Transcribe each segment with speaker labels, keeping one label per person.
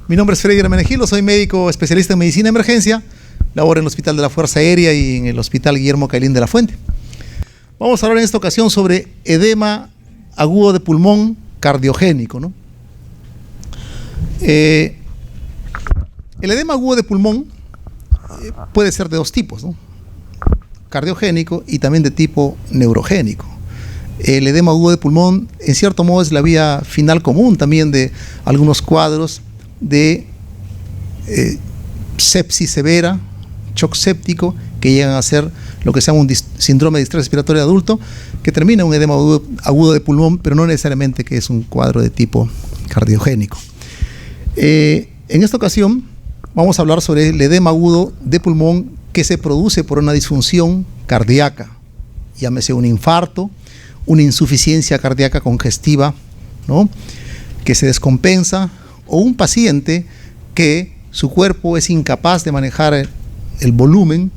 Speaker 1: Mi nombre es Freddy Hermenegildo, soy médico especialista en medicina de emergencia, laboro en el Hospital de la Fuerza Aérea y en el Hospital Guillermo Cailín de la Fuente. Vamos a hablar en esta ocasión sobre edema agudo de pulmón cardiogénico, ¿no? El edema agudo de pulmón puede ser de dos tipos, ¿no? Cardiogénico y también de tipo neurogénico. El edema agudo de pulmón, en cierto modo, es la vía final común también de algunos cuadros de sepsis severa, shock séptico, que llegan a ser lo que se llama un síndrome de distrés respiratorio adulto, que termina en un edema agudo de pulmón, pero no necesariamente que es un cuadro de tipo cardiogénico. En esta ocasión vamos a hablar sobre el edema agudo de pulmón que se produce por una disfunción cardíaca, llámese un infarto, una insuficiencia cardíaca congestiva, ¿no?, que se descompensa, o un paciente que su cuerpo es incapaz de manejar el volumen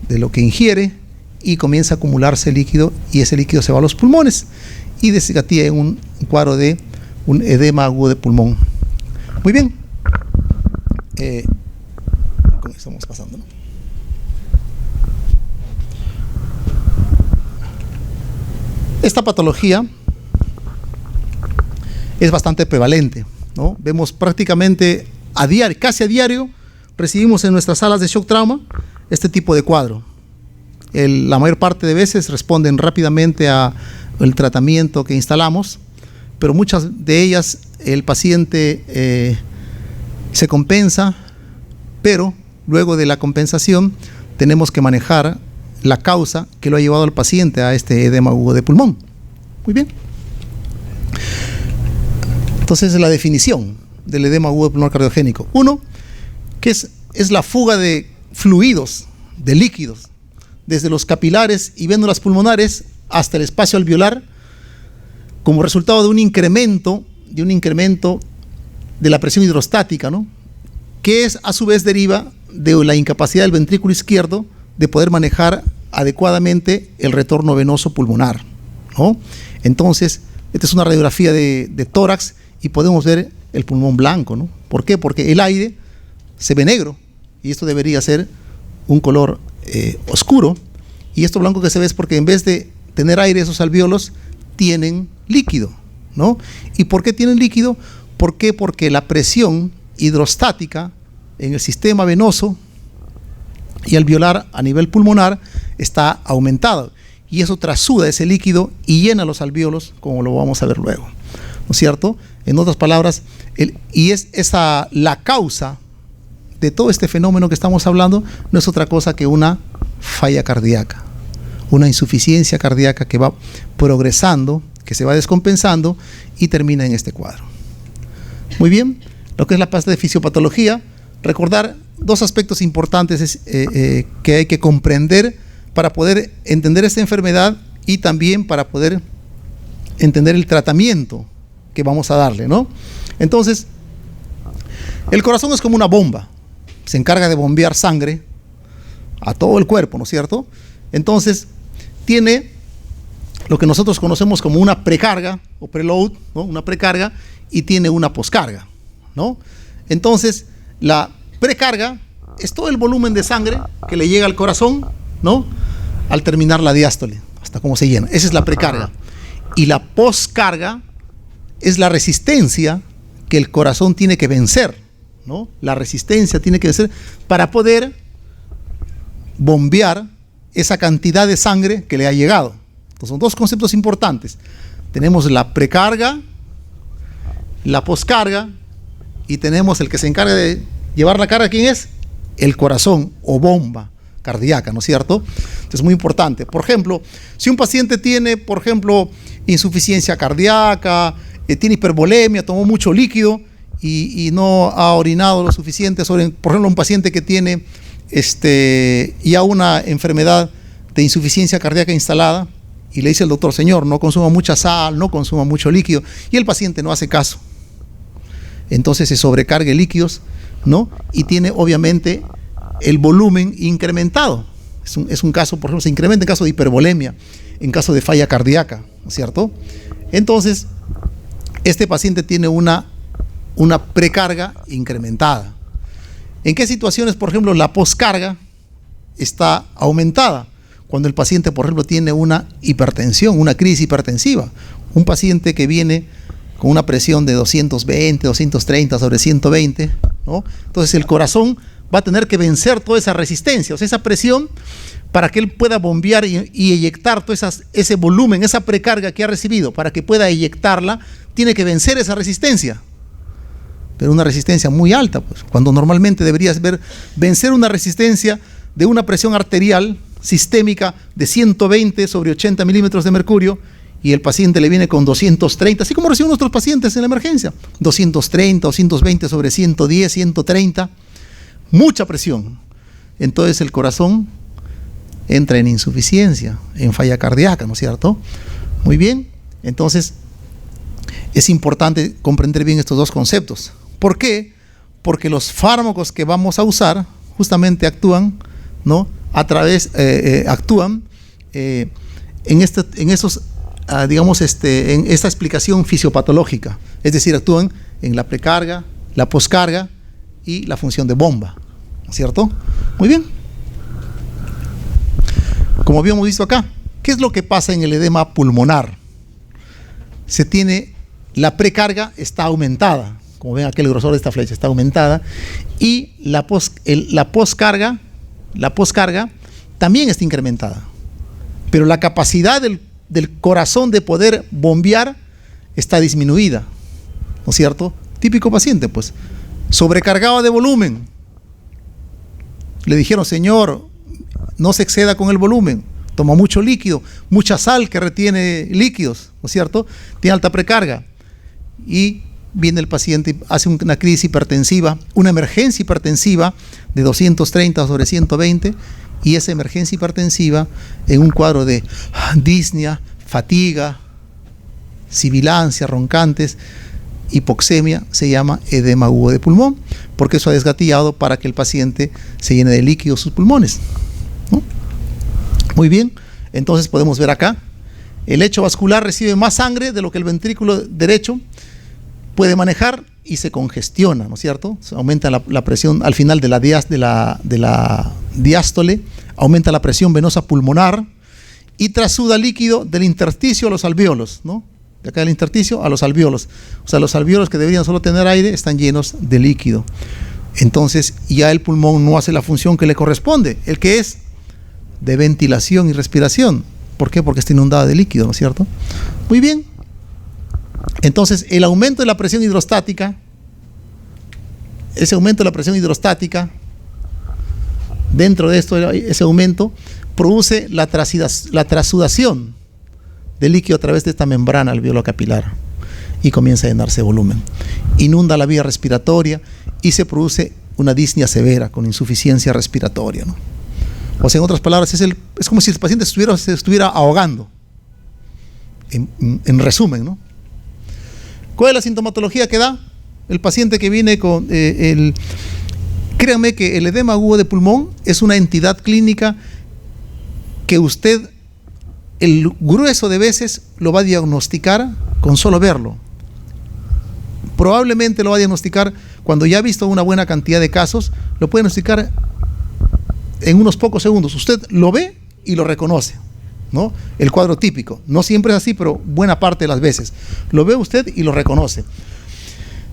Speaker 1: de lo que ingiere y comienza a acumularse líquido, y ese líquido se va a los pulmones y desgatilla en un cuadro de un edema agudo de pulmón. Muy bien. ¿Cómo estamos pasando, no? Esta patología es bastante prevalente, ¿no? Vemos prácticamente a diario, casi a diario, recibimos en nuestras salas de shock trauma este tipo de cuadro. La mayor parte de veces responden rápidamente al tratamiento que instalamos, pero muchas de ellas el paciente se compensa, pero luego de la compensación tenemos que manejar la causa que lo ha llevado al paciente a este edema agudo de pulmón. Muy bien. Entonces, la definición del edema agudo de pulmón cardiogénico. Uno, que es la fuga de fluidos, de líquidos, desde los capilares y vénulas pulmonares hasta el espacio alveolar, como resultado de un incremento de la presión hidrostática, ¿no?, que a su vez deriva de la incapacidad del ventrículo izquierdo de poder manejar adecuadamente el retorno venoso pulmonar, ¿no? Entonces, esta es una radiografía de tórax y podemos ver el pulmón blanco, ¿no? ¿Por qué? Porque el aire se ve negro y esto debería ser un color oscuro, y esto blanco que se ve es porque en vez de tener aire, esos alvéolos tienen líquido, ¿no? ¿Y por qué tienen líquido? ¿Por qué? Porque la presión hidrostática en el sistema venoso y alveolar a nivel pulmonar está aumentada, y eso trasuda ese líquido y llena los alvéolos, como lo vamos a ver luego, ¿no es cierto? En otras palabras, la causa de todo este fenómeno que estamos hablando no es otra cosa que una falla cardíaca, una insuficiencia cardíaca que va progresando, que se va descompensando y termina en este cuadro. Muy bien, lo que es la parte de fisiopatología, recordar dos aspectos importantes que hay que comprender para poder entender esta enfermedad y también para poder entender el tratamiento que vamos a darle, ¿no? Entonces, el corazón es como una bomba, se encarga de bombear sangre a todo el cuerpo, ¿no es cierto? Entonces, tiene lo que nosotros conocemos como una precarga o preload, ¿no?, una precarga, y tiene una poscarga, ¿no? Entonces, la precarga es todo el volumen de sangre que le llega al corazón, ¿no?, al terminar la diástole, hasta cómo se llena. Esa es la precarga. Y la poscarga es la resistencia que el corazón tiene que vencer, ¿no? La resistencia tiene que vencer para poder bombear esa cantidad de sangre que le ha llegado. Entonces, son dos conceptos importantes. Tenemos la precarga, la poscarga, y tenemos el que se encarga de llevar la carga. ¿Quién es? El corazón o bomba cardíaca, ¿no es cierto? Entonces, es muy importante. Por ejemplo, si un paciente tiene, por ejemplo, insuficiencia cardíaca, tiene hipervolemia, tomó mucho líquido y no ha orinado lo suficiente, por ejemplo, un paciente que tiene ya una enfermedad de insuficiencia cardíaca instalada, y le dice el doctor: señor, no consuma mucha sal, no consuma mucho líquido, y el paciente no hace caso. Entonces se sobrecarga líquidos, ¿no? Y tiene obviamente el volumen incrementado. Es un caso, por ejemplo, se incrementa en caso de hipervolemia, en caso de falla cardíaca, ¿no es cierto? Entonces, este paciente tiene una una precarga incrementada. ¿En qué situaciones, por ejemplo, la poscarga está aumentada? Cuando el paciente, por ejemplo, tiene una hipertensión, una crisis hipertensiva. Un paciente que viene con una presión de 220, 230 sobre 120, ¿no? Entonces el corazón va a tener que vencer toda esa resistencia, o sea, esa presión, para que él pueda bombear y eyectar todo ese volumen, esa precarga que ha recibido, para que pueda eyectarla, tiene que vencer esa resistencia. Pero una resistencia muy alta, pues, cuando normalmente deberías vencer una resistencia de una presión arterial sistémica de 120 sobre 80 milímetros de mercurio, y el paciente le viene con 230, así como reciben nuestros pacientes en la emergencia, 230, 220 sobre 110, 130, mucha presión. Entonces el corazón entra en insuficiencia, en falla cardíaca, ¿no es cierto? Muy bien, entonces es importante comprender bien estos dos conceptos. ¿Por qué? Porque los fármacos que vamos a usar justamente actúan, ¿no? Actúan en esos digamos, en esta explicación fisiopatológica, es decir, actúan en la precarga, la poscarga y la función de bomba, ¿no es cierto? Muy bien. Como habíamos visto acá, ¿qué es lo que pasa en el edema pulmonar? Se tiene, la precarga está aumentada, como ven aquí el grosor de esta flecha está aumentada, y la poscarga también está incrementada, pero la capacidad del corazón de poder bombear está disminuida, ¿no es cierto? Típico paciente, pues, sobrecargado de volumen. Le dijeron, señor, no se exceda con el volumen, toma mucho líquido, mucha sal que retiene líquidos, ¿no es cierto? Tiene alta precarga. Y viene el paciente y hace una crisis hipertensiva, una emergencia hipertensiva de 230 sobre 120, y esa emergencia hipertensiva en un cuadro de disnea, fatiga, sibilancia, roncantes, hipoxemia, se llama edema agudo de pulmón, porque eso ha desgatillado para que el paciente se llene de líquido sus pulmones, ¿no? Muy bien, entonces podemos ver acá, el lecho vascular recibe más sangre de lo que el ventrículo derecho puede manejar y se congestiona, ¿no es cierto? Aumenta la presión al final de la diástole, aumenta la presión venosa pulmonar y trasuda líquido del intersticio a los alvéolos, ¿no? De acá del intersticio a los alvéolos. O sea, los alvéolos que deberían solo tener aire están llenos de líquido. Entonces ya el pulmón no hace la función que le corresponde, el que es de ventilación y respiración. ¿Por qué? Porque está inundada de líquido, ¿no es cierto? Muy bien. Entonces, el aumento de la presión hidrostática, ese aumento de la presión hidrostática, dentro de esto, ese aumento, produce la trasudación de líquido a través de esta membrana alveolo-capilar y comienza a llenarse de volumen. Inunda la vía respiratoria y se produce una disnea severa con insuficiencia respiratoria, ¿no? O sea, en otras palabras, es como si el paciente se estuviera ahogando. En resumen, ¿no? ¿Cuál es la sintomatología que da? El paciente que viene con créanme que el edema agudo de pulmón es una entidad clínica que usted, el grueso de veces, lo va a diagnosticar con solo verlo. Probablemente lo va a diagnosticar cuando ya ha visto una buena cantidad de casos, lo puede diagnosticar en unos pocos segundos. Usted lo ve y lo reconoce, ¿no? El cuadro típico, no siempre es así, pero buena parte de las veces lo ve usted y lo reconoce.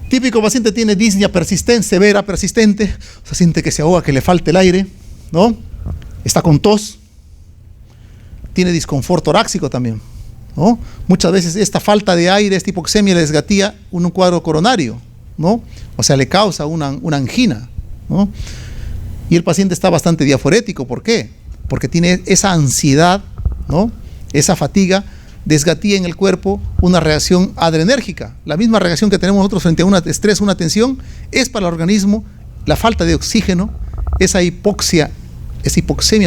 Speaker 1: Típico paciente tiene disnea persistente, severa, persistente, o sea, siente que se ahoga, que le falta el aire, ¿no? Está con tos, tiene disconfort torácico también, ¿no? Muchas veces esta falta de aire, esta hipoxemia le desgatilla un cuadro coronario, ¿no? O sea, le causa una angina, ¿no? Y el paciente está bastante diaforético. ¿Por qué? Porque tiene esa ansiedad, ¿no? Esa fatiga desgatilla en el cuerpo una reacción adrenérgica. La misma reacción que tenemos nosotros frente a un estrés, una tensión, es para el organismo la falta de oxígeno, esa hipoxemia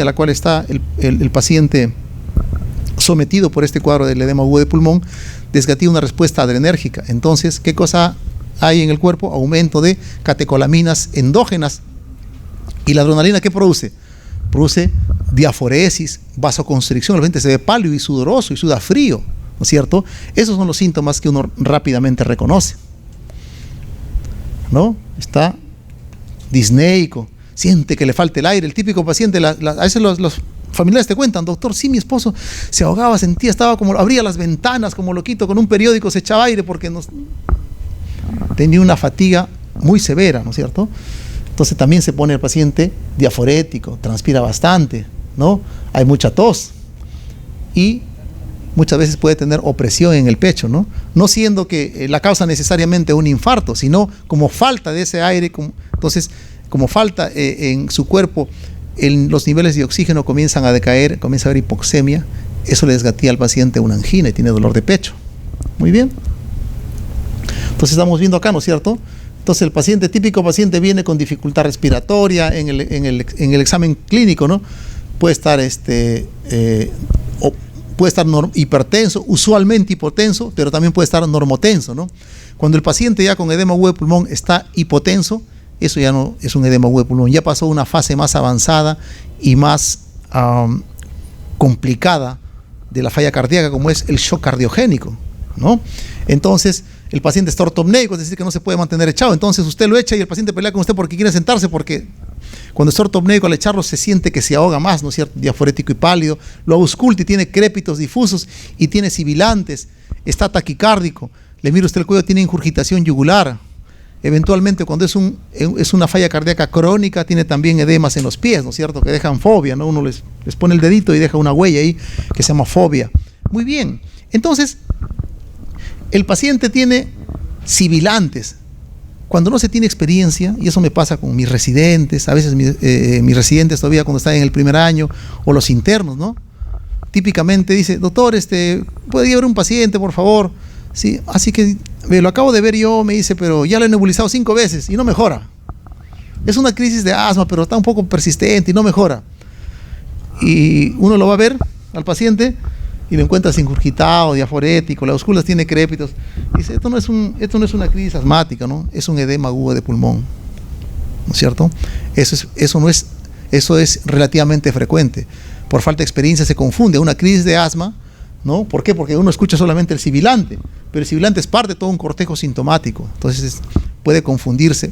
Speaker 1: a la cual está el paciente sometido por este cuadro del edema agudo de pulmón, desgatilla una respuesta adrenérgica. Entonces, ¿qué cosa hay en el cuerpo? Aumento de catecolaminas endógenas. ¿Y la adrenalina qué produce? Produce diaforesis, vasoconstricción, la gente se ve pálido y sudoroso y suda frío, ¿no es cierto? Esos son los síntomas que uno rápidamente reconoce. ¿no? Está disneico, siente que le falta el aire. El típico paciente, a veces los familiares te cuentan: doctor, sí, mi esposo se ahogaba, sentía, estaba como, abría las ventanas como loquito, con un periódico se echaba aire porque tenía una fatiga muy severa, ¿no es cierto? Entonces también se pone el paciente diaforético, transpira bastante, ¿no? Hay mucha tos y muchas veces puede tener opresión en el pecho, ¿no? No siendo que la causa necesariamente un infarto, sino como falta de ese aire, entonces como falta en su cuerpo, los niveles de oxígeno comienzan a decaer, comienza a haber hipoxemia, eso le desgatía al paciente una angina y tiene dolor de pecho. Muy bien. Entonces estamos viendo acá, ¿no es cierto? Entonces el paciente, típico paciente, viene con dificultad respiratoria en el examen clínico, ¿no? Puede estar hipertenso, usualmente hipotenso, pero también puede estar normotenso, ¿no? Cuando el paciente ya con edema agudo de pulmón está hipotenso, eso ya no es un edema agudo de pulmón, ya pasó una fase más avanzada y más complicada de la falla cardíaca, como es el shock cardiogénico, ¿no? Entonces el paciente está ortopneico, es decir, que no se puede mantener echado. Entonces usted lo echa y el paciente pelea con usted porque quiere sentarse, porque cuando está ortopneico, al echarlo se siente que se ahoga más, ¿no es cierto? Diaforético y pálido, lo ausculta y tiene crépitos difusos y tiene sibilantes, está taquicárdico, le mira usted el cuello, tiene ingurgitación yugular. Eventualmente, cuando es una falla cardíaca crónica, tiene también edemas en los pies, ¿no es cierto? Que dejan fobia, ¿no? Uno les pone el dedito y deja una huella ahí que se llama fobia. Muy bien. Entonces, el paciente tiene sibilantes. Cuando no se tiene experiencia, y eso me pasa con mis residentes, a veces mis residentes todavía cuando están en el primer año, o los internos, ¿no? Típicamente dice: doctor, ¿puede llevar un paciente, por favor? Sí, así que lo acabo de ver yo, me dice, pero ya lo he nebulizado 5 veces y no mejora. Es una crisis de asma, pero está un poco persistente y no mejora. Y uno lo va a ver al paciente y lo encuentras ingurgitado, diaforético, la auscultas, tiene crépitos. Dice: esto no es una crisis asmática, ¿no? Es un edema agudo de pulmón, ¿no es cierto? Eso es relativamente frecuente. Por falta de experiencia se confunde una crisis de asma, ¿no? ¿Por qué? Porque uno escucha solamente el sibilante, pero el sibilante es parte de todo un cortejo sintomático. Entonces puede confundirse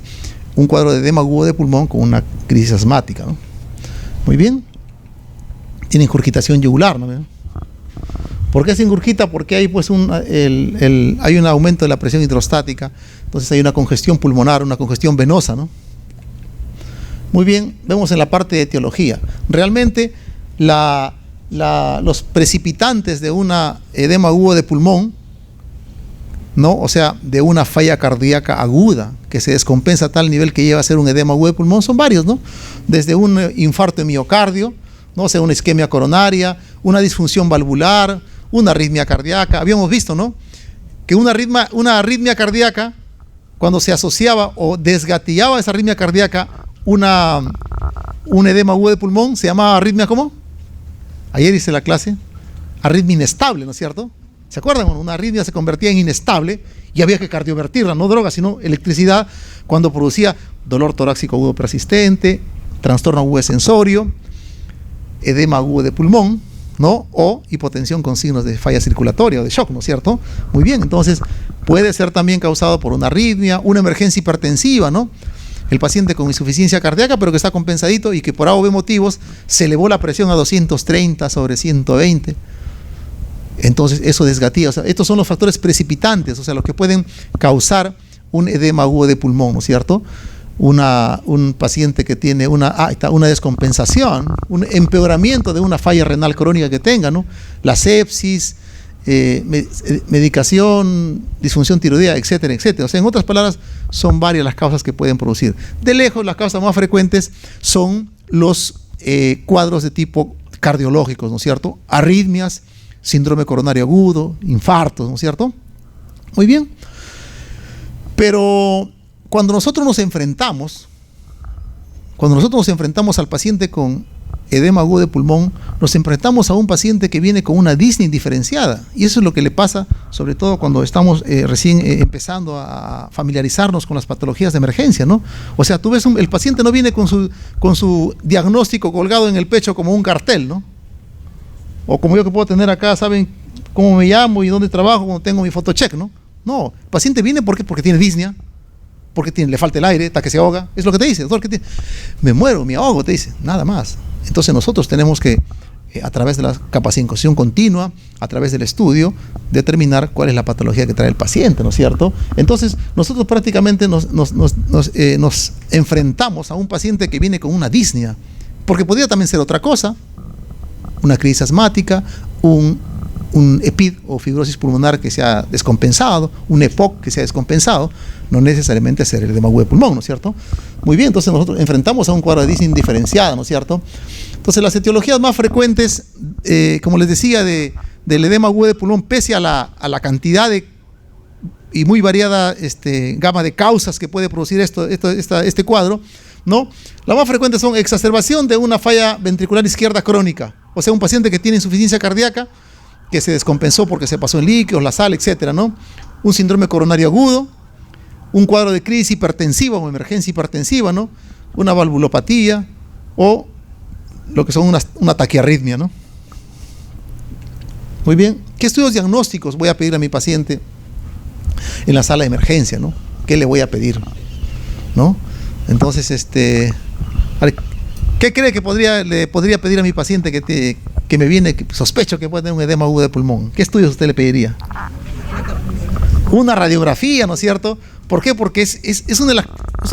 Speaker 1: un cuadro de edema agudo de pulmón con una crisis asmática, ¿no? Muy bien. Tiene ingurgitación yugular, ¿no? ¿Por qué se ingurgita? Porque hay pues hay un aumento de la presión hidrostática, entonces hay una congestión pulmonar, una congestión venosa, ¿no? Muy bien, vemos en la parte de etiología. Realmente los precipitantes de una edema agudo de pulmón, ¿no? O sea, de una falla cardíaca aguda que se descompensa a tal nivel que lleva a ser un edema agudo de pulmón, son varios, ¿no? Desde un infarto de miocardio, ¿no? O sea, una isquemia coronaria, una disfunción valvular, una arritmia cardíaca. Habíamos visto, ¿no? Que una arritmia cardíaca, cuando se asociaba o desgatillaba esa arritmia cardíaca un edema agudo de pulmón, se llamaba arritmia, ¿cómo? Ayer hice la clase, arritmia inestable, ¿no es cierto? ¿Se acuerdan? Bueno, una arritmia se convertía en inestable y había que cardiovertirla, no droga, sino electricidad, cuando producía dolor torácico agudo persistente, trastorno agudo de sensorio, edema agudo de pulmón, ¿no? O hipotensión con signos de falla circulatoria o de shock, ¿no es cierto? Muy bien, entonces puede ser también causado por una arritmia, una emergencia hipertensiva, ¿no? El paciente con insuficiencia cardíaca, pero que está compensadito y que por A o B motivos se elevó la presión a 230 sobre 120. Entonces eso desgatilla. O sea, estos son los factores precipitantes, o sea, los que pueden causar un edema agudo de pulmón, ¿no es cierto? Un paciente que tiene una descompensación, un empeoramiento de una falla renal crónica que tenga, ¿no? La sepsis, medicación, disfunción tiroidea, etcétera, etcétera. O sea, en otras palabras, son varias las causas que pueden producir. De lejos, las causas más frecuentes son los cuadros de tipo cardiológicos, ¿no es cierto? Arritmias, síndrome coronario agudo, infartos, ¿no es cierto? Muy bien. Pero cuando nosotros nos enfrentamos al paciente con edema agudo de pulmón, nos enfrentamos a un paciente que viene con una disnea indiferenciada, y eso es lo que le pasa sobre todo cuando estamos recién empezando a familiarizarnos con las patologías de emergencia, ¿no? O sea, tú ves el paciente no viene con su diagnóstico colgado en el pecho como un cartel, ¿no? O como yo que puedo tener acá, saben cómo me llamo y dónde trabajo cuando tengo mi photocheck, ¿no? No, el paciente viene porque tiene disnea, porque le falta el aire, está que se ahoga. Es lo que te dice, doctor, me muero, me ahogo, te dice, nada más. Entonces nosotros tenemos que, a través de la capacitación continua, a través del estudio, determinar cuál es la patología que trae el paciente, ¿no es cierto? Entonces nosotros prácticamente nos enfrentamos a un paciente que viene con una disnea, porque podría también ser otra cosa, una crisis asmática, un EPID o fibrosis pulmonar que se ha descompensado, un EPOC que se ha descompensado, no necesariamente ser el edema agudo de pulmón, ¿no es cierto? Muy bien, entonces nosotros enfrentamos a un cuadro de disnea indiferenciada, ¿no es cierto? Entonces las etiologías más frecuentes, como les decía, del edema agudo de pulmón, pese a la cantidad y muy variada gama de causas que puede producir este cuadro, ¿no? La más frecuente son exacerbación de una falla ventricular izquierda crónica, o sea, un paciente que tiene insuficiencia cardíaca, que se descompensó porque se pasó en líquidos, la sal, etcétera, ¿no? Un síndrome coronario agudo, un cuadro de crisis hipertensiva o emergencia hipertensiva, ¿no? Una valvulopatía o lo que son una taquiarritmia, ¿no? Muy bien, ¿qué estudios diagnósticos voy a pedir a mi paciente en la sala de emergencia, ¿no? ¿Qué le voy a pedir? ¿No? Entonces, a ver, ¿qué cree que le podría pedir a mi paciente que me viene, que sospecho que puede tener un edema agudo de pulmón? ¿Qué estudios usted le pediría? Una radiografía, ¿no es cierto? ¿Por qué? Porque es uno de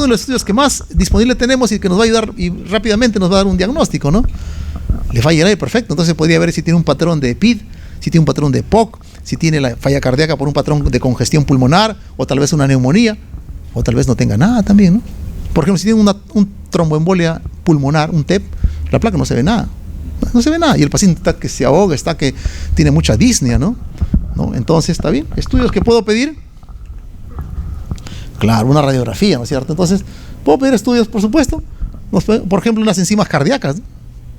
Speaker 1: los estudios que más disponible tenemos y que nos va a ayudar y rápidamente nos va a dar un diagnóstico, ¿no? Le va a llegar perfecto. Entonces podría ver si tiene un patrón de EPID, si tiene un patrón de EPOC, si tiene la falla cardíaca por un patrón de congestión pulmonar, o tal vez una neumonía, o tal vez no tenga nada también, ¿no? Por ejemplo, si tiene un tromboembolia pulmonar, un TEP, la placa no se ve nada. No se ve nada. Y el paciente está que se ahoga, está que tiene mucha disnea, ¿no? Entonces, ¿está bien? ¿Estudios que puedo pedir? Claro, una radiografía, ¿no es cierto? Entonces, ¿puedo pedir estudios, por supuesto? Por ejemplo, unas enzimas cardíacas, ¿no?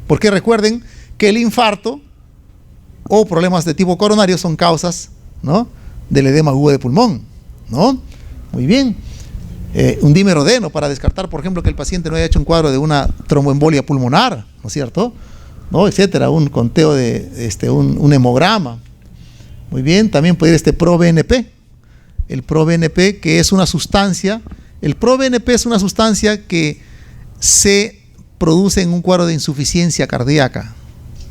Speaker 1: Porque recuerden que el infarto o problemas de tipo coronario son causas, ¿no?, del edema agudo de pulmón, ¿no? Muy bien. Un dímero D, ¿no?, para descartar, por ejemplo, que el paciente no haya hecho un cuadro de una tromboembolia pulmonar, ¿no es cierto?, ¿no?, etcétera, un conteo de un hemograma. Muy bien, también puede ir ProBNP. El ProBNP, que es una sustancia, el ProBNP es una sustancia que se produce en un cuadro de insuficiencia cardíaca,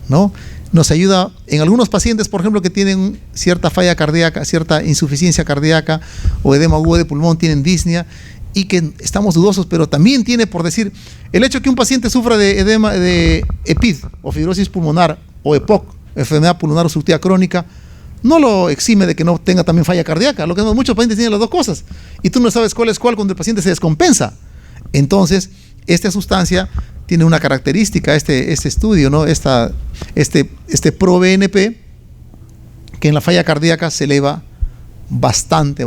Speaker 1: ¿no? Nos ayuda en algunos pacientes, por ejemplo, que tienen cierta falla cardíaca, cierta insuficiencia cardíaca o edema agudo de pulmón, tienen disnea, y que estamos dudosos, pero también tiene, por decir, el hecho que un paciente sufra de edema de EPID o fibrosis pulmonar o EPOC, enfermedad pulmonar obstructiva crónica, no lo exime de que no tenga también falla cardíaca. Lo que muchos pacientes tienen las dos cosas y tú no sabes cuál es cuál cuando el paciente se descompensa. Entonces, esta sustancia tiene una característica, este estudio, ¿no?, este ProBNP, que en la falla cardíaca se eleva bastante,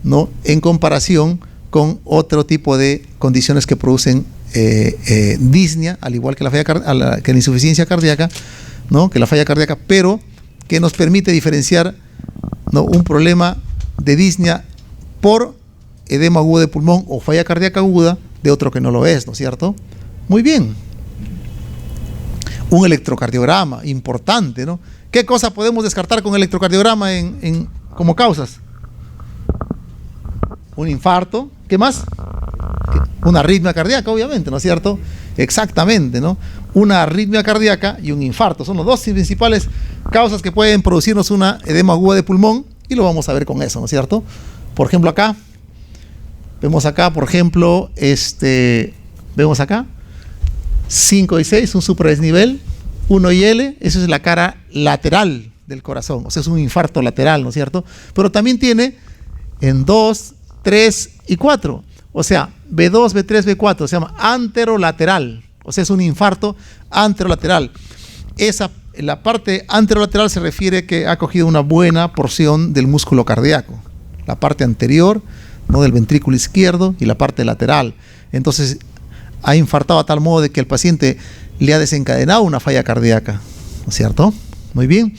Speaker 1: ¿no?, en comparación con otro tipo de condiciones que producen disnea, al igual que la insuficiencia cardíaca, ¿no?, que la falla cardíaca, pero que nos permite diferenciar, ¿no?, un problema de disnea por edema agudo de pulmón o falla cardíaca aguda de otro que no lo es, ¿no es cierto? Muy bien. Un electrocardiograma, importante, ¿no? ¿Qué cosa podemos descartar con electrocardiograma como causas? Un infarto, ¿qué más? Una arritmia cardíaca, obviamente, ¿no es cierto? Exactamente, ¿no? Una arritmia cardíaca y un infarto son las dos principales causas que pueden producirnos una edema aguda de pulmón, y lo vamos a ver con eso, ¿no es cierto? Por ejemplo, acá vemos acá, por ejemplo, vemos acá 5 y 6, un supradesnivel, 1 y L, eso es la cara lateral del corazón, o sea, es un infarto lateral, ¿no es cierto? Pero también tiene en 2, 3 y 4, o sea, B2, B3, B4, se llama anterolateral, o sea, es un infarto anterolateral. La parte anterolateral se refiere que ha cogido una buena porción del músculo cardíaco, la parte anterior, ¿no?, del ventrículo izquierdo, y la parte lateral. Entonces, ha infartado a tal modo de que el paciente le ha desencadenado una falla cardíaca, ¿no es cierto? Muy bien.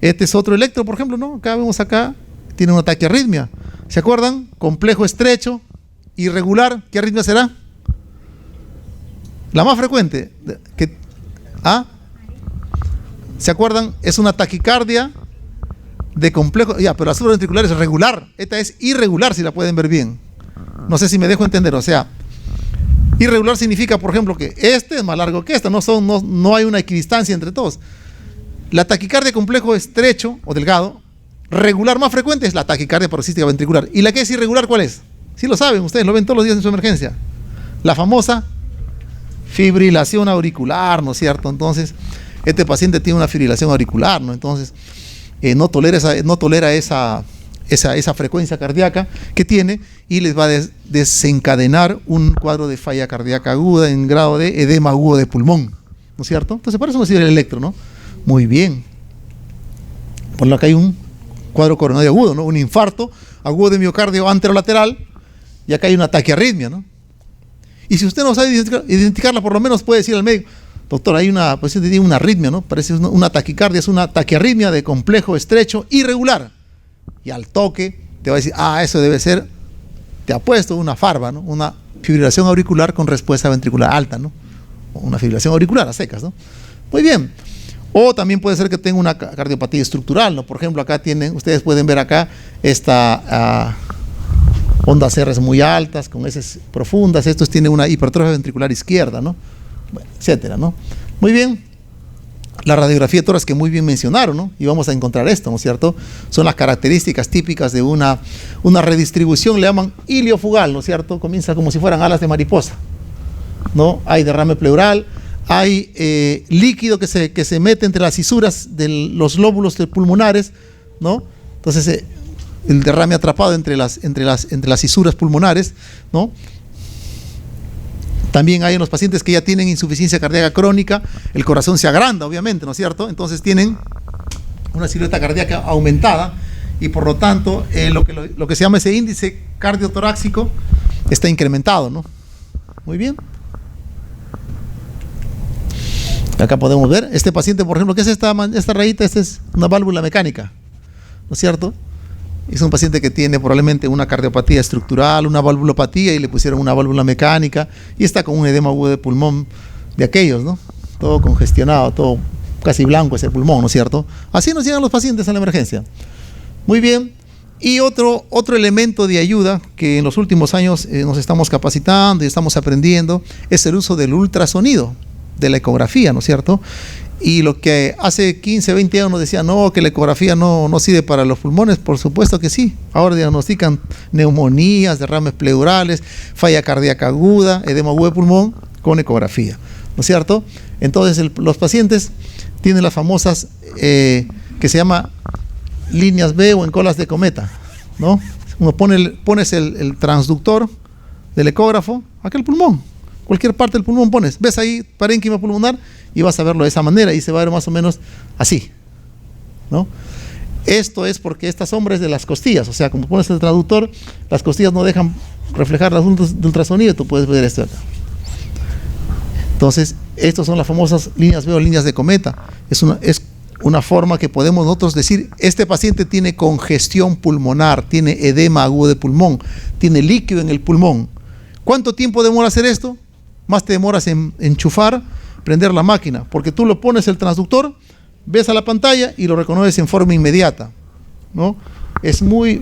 Speaker 1: Este es otro electro, por ejemplo, ¿no? Acá tiene una taquiarritmia. ¿Se acuerdan? Complejo estrecho, irregular. ¿Qué arritmia será? La más frecuente. ¿Se acuerdan? Es una taquicardia de complejo, pero la supraventricular es regular. Esta es irregular, si la pueden ver bien. No sé si me dejo entender, o sea, irregular significa, por ejemplo, que este es más largo que este, no hay una equidistancia entre todos. La taquicardia complejo estrecho o delgado, regular más frecuente es la taquicardia paroxística ventricular. ¿Y la que es irregular cuál es? Sí lo saben, ustedes lo ven todos los días en su emergencia. La famosa fibrilación auricular, ¿no es cierto? Entonces, este paciente tiene una fibrilación auricular, ¿no? Entonces, no tolera esa frecuencia cardíaca que tiene y les va a desencadenar un cuadro de falla cardíaca aguda en grado de edema agudo de pulmón, ¿no es cierto? Entonces, para eso nos sirve el electro, ¿no? Muy bien. Por lo que hay un cuadro coronario agudo, ¿no? Un infarto agudo de miocardio anterolateral y acá hay una taquiarritmia, ¿no? Y si usted no sabe identificarla, por lo menos puede decir al médico, doctor, hay una paciente tiene una arritmia, ¿no? Parece una taquicardia, es una taquiarritmia de complejo estrecho irregular. Y al toque te va a decir, eso debe ser, te ha puesto una farba, ¿no? Una fibrilación auricular con respuesta ventricular alta, ¿no? O una fibrilación auricular a secas, ¿no? Muy bien. O también puede ser que tenga una cardiopatía estructural, ¿no? Por ejemplo, acá ustedes pueden ver acá esta ondas R's muy altas, con heces profundas. Estos tienen una hipertrofia ventricular izquierda, ¿no? Bueno, etcétera, ¿no? Muy bien. La radiografía de tórax que muy bien mencionaron, ¿no? Y vamos a encontrar esto, ¿no es cierto? Son las características típicas de una redistribución, le llaman iliofugal, ¿no es cierto? Comienza como si fueran alas de mariposa, ¿no? Hay derrame pleural, hay líquido que se mete entre las fisuras de los lóbulos pulmonares, ¿no? Entonces, el derrame atrapado entre las fisuras pulmonares, ¿no? También hay unos pacientes que ya tienen insuficiencia cardíaca crónica, el corazón se agranda, obviamente, ¿no es cierto? Entonces tienen una silueta cardíaca aumentada y por lo tanto lo que se llama ese índice cardiotorácico está incrementado, ¿no? Muy bien. Acá podemos ver, este paciente, por ejemplo, ¿qué es esta rayita? Esta es una válvula mecánica, ¿no es cierto? Es un paciente que tiene probablemente una cardiopatía estructural, una valvulopatía y le pusieron una válvula mecánica y está con un edema agudo de pulmón de aquellos, ¿no? Todo congestionado, todo casi blanco ese pulmón, ¿no es cierto? Así nos llegan los pacientes a la emergencia. Muy bien. Y otro elemento de ayuda que en los últimos años nos estamos capacitando y estamos aprendiendo es el uso del ultrasonido, de la ecografía, ¿no es cierto? Y lo que hace 15, 20 años nos decían, no, que la ecografía no sirve para los pulmones, por supuesto que sí. Ahora diagnostican neumonías, derrames pleurales, falla cardíaca aguda, edema agudo de pulmón con ecografía, ¿no es cierto? Entonces los pacientes tienen las famosas que se llama líneas B o en colas de cometa, ¿no? Uno pones el transductor del ecógrafo, acá el pulmón. Cualquier parte del pulmón pones, ves ahí parénquima pulmonar y vas a verlo de esa manera y se va a ver más o menos así, ¿no? Esto es porque esta sombra es de las costillas, o sea, como pones el traductor, las costillas no dejan reflejar las ondas de ultrasonido, tú puedes ver esto acá. Entonces, estas son las famosas líneas B o líneas de cometa. Es una forma que podemos nosotros decir, este paciente tiene congestión pulmonar, tiene edema agudo de pulmón, tiene líquido en el pulmón. ¿Cuánto tiempo demora hacer esto? Más te demoras en enchufar, prender la máquina, porque tú lo pones el transductor, ves a la pantalla y lo reconoces en forma inmediata, ¿no? Es muy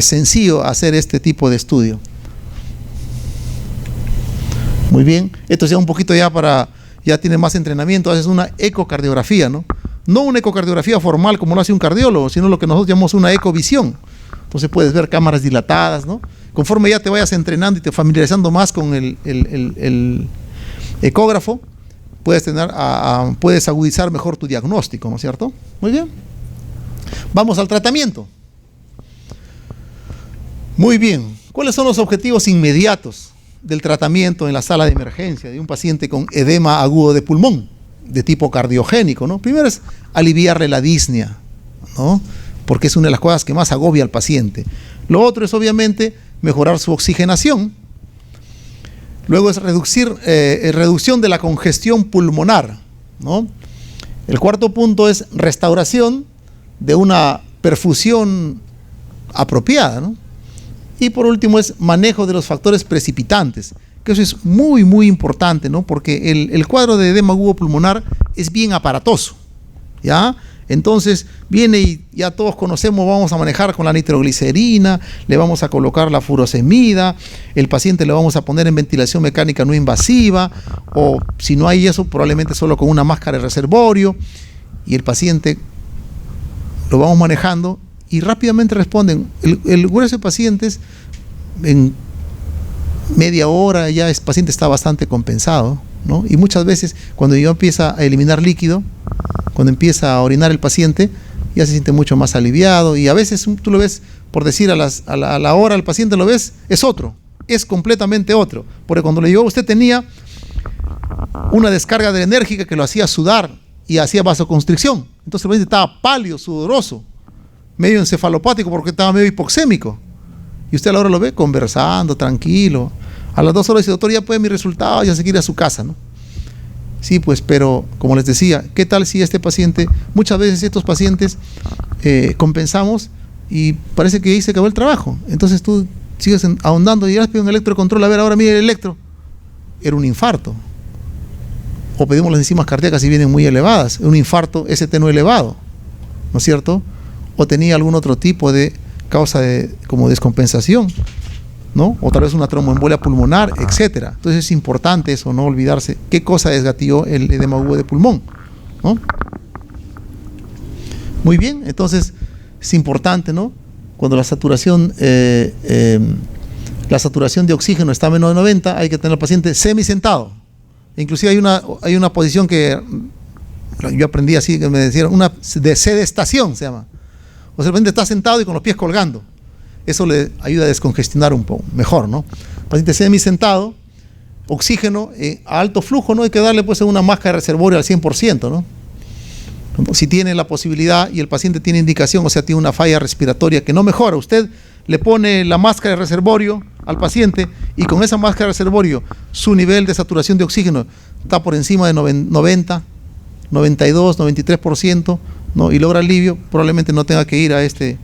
Speaker 1: sencillo hacer este tipo de estudio. Muy bien, esto ya un poquito ya tiene más entrenamiento, haces una ecocardiografía, ¿no? No una ecocardiografía formal como lo hace un cardiólogo, sino lo que nosotros llamamos una ecovisión. Entonces puedes ver cámaras dilatadas, ¿no? Conforme ya te vayas entrenando y te familiarizando más con el ecógrafo, puedes agudizar mejor tu diagnóstico, ¿no es cierto? Muy bien. Vamos al tratamiento. Muy bien. ¿Cuáles son los objetivos inmediatos del tratamiento en la sala de emergencia de un paciente con edema agudo de pulmón de tipo cardiogénico, ¿no? Primero es aliviarle la disnea, ¿no? Porque es una de las cosas que más agobia al paciente. Lo otro es obviamente mejorar su oxigenación. Luego es reducción de la congestión pulmonar, ¿no? El cuarto punto es restauración de una perfusión apropiada, ¿no? Y por último es manejo de los factores precipitantes, que eso es muy, muy importante, ¿no? Porque el cuadro de edema agudo pulmonar es bien aparatoso, ¿ya? Entonces viene y ya todos conocemos, vamos a manejar con la nitroglicerina, le vamos a colocar la furosemida, el paciente le vamos a poner en ventilación mecánica no invasiva, o si no hay eso, probablemente solo con una máscara de reservorio, y el paciente lo vamos manejando y rápidamente responden. El grueso de pacientes, en media hora ya el paciente está bastante compensado, ¿no? Y muchas veces cuando ya empieza a eliminar líquido, cuando empieza a orinar el paciente, ya se siente mucho más aliviado, y a veces tú lo ves, por decir a la hora el paciente lo ves, es otro, es completamente otro, porque cuando le llegó usted tenía una descarga adrenérgica que lo hacía sudar y hacía vasoconstricción, entonces el paciente estaba pálido, sudoroso, medio encefalopático porque estaba medio hipoxémico, y usted a la hora lo ve conversando, tranquilo. A las 2 horas dice, doctor, ya puede mi resultado, ya se quiere ir a su casa, ¿no? Sí, pues, pero como les decía, ¿qué tal si este paciente, muchas veces estos pacientes compensamos y parece que ahí se acabó el trabajo? Entonces tú sigues ahondando y ya pido un electrocontrol, a ver, ahora mire el electro. Era un infarto. O pedimos las enzimas cardíacas si vienen muy elevadas, un infarto ST no elevado, ¿no es cierto? O tenía algún otro tipo de causa como descompensación, ¿no? O tal vez una tromboembolia pulmonar, etcétera. Entonces es importante eso, no olvidarse qué cosa desgatilló el edema agudo de pulmón, ¿no? Muy bien, entonces es importante, ¿no? Cuando la saturación de oxígeno está a menos de 90, hay que tener al paciente semisentado. Inclusive hay una posición que yo aprendí así, que me decían, una de sedestación se llama. O sea, el paciente está sentado y con los pies colgando. Eso le ayuda a descongestionar un poco mejor, ¿no? Paciente semisentado, oxígeno a alto flujo, ¿no? Hay que darle pues una máscara de reservorio al 100%, ¿no? Si tiene la posibilidad y el paciente tiene indicación, o sea, tiene una falla respiratoria que no mejora, usted le pone la máscara de reservorio al paciente y con esa máscara de reservorio su nivel de saturación de oxígeno está por encima de 90, 92, 93%, ¿no? Y logra alivio, probablemente no tenga que ir a este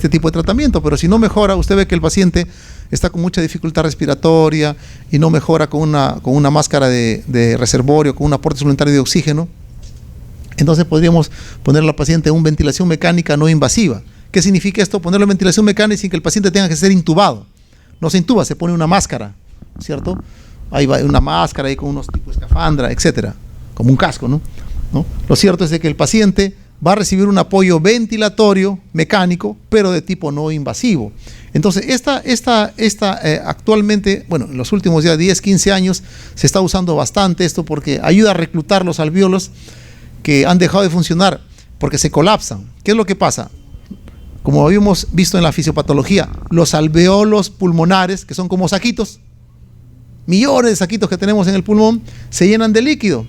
Speaker 1: tipo de tratamiento, pero si no mejora, usted ve que el paciente está con mucha dificultad respiratoria y no mejora con una máscara de reservorio, con un aporte suplementario de oxígeno, entonces podríamos ponerle al paciente en ventilación mecánica no invasiva. ¿Qué significa esto? Ponerlo en ventilación mecánica sin que el paciente tenga que ser intubado. No se intuba, se pone una máscara, ¿cierto? Ahí va una máscara ahí con unos tipos de escafandra, etcétera, como un casco, ¿no? Lo cierto es de que el paciente va a recibir un apoyo ventilatorio mecánico, pero de tipo no invasivo. Entonces, actualmente, bueno, en los últimos ya 10, 15 años se está usando bastante esto porque ayuda a reclutar los alvéolos que han dejado de funcionar porque se colapsan. ¿Qué es lo que pasa? Como habíamos visto en la fisiopatología, los alvéolos pulmonares, que son como saquitos, millones de saquitos que tenemos en el pulmón, se llenan de líquido,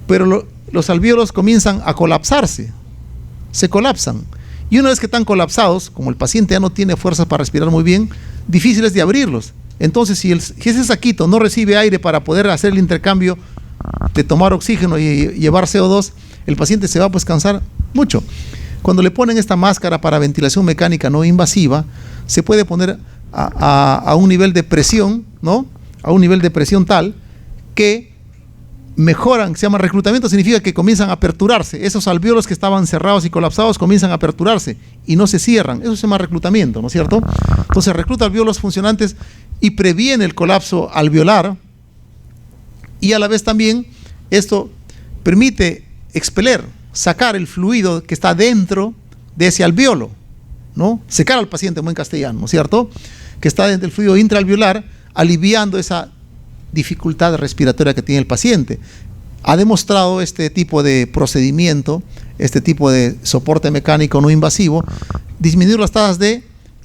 Speaker 1: pero los alvéolos comienzan a colapsarse, se colapsan. Y una vez que están colapsados, como el paciente ya no tiene fuerzas para respirar muy bien, difícil es de abrirlos. Entonces, si ese saquito no recibe aire para poder hacer el intercambio de tomar oxígeno y llevar CO2, el paciente se va a cansar mucho. Cuando le ponen esta máscara para ventilación mecánica no invasiva, se puede poner a un nivel de presión, ¿no? A un nivel de presión tal que mejoran, se llama reclutamiento, significa que comienzan a aperturarse. Esos alvéolos que estaban cerrados y colapsados comienzan a aperturarse y no se cierran. Eso se llama reclutamiento, ¿no es cierto? Entonces recluta alvéolos funcionantes y previene el colapso alveolar, y a la vez también esto permite expeler, sacar el fluido que está dentro de ese alvéolo, ¿no? Secar al paciente en buen castellano, ¿no es cierto? Que está dentro del fluido intraalveolar, aliviando esa dificultad respiratoria que tiene el paciente. Ha demostrado este tipo de procedimiento, este tipo de soporte mecánico no invasivo, disminuir las tasas de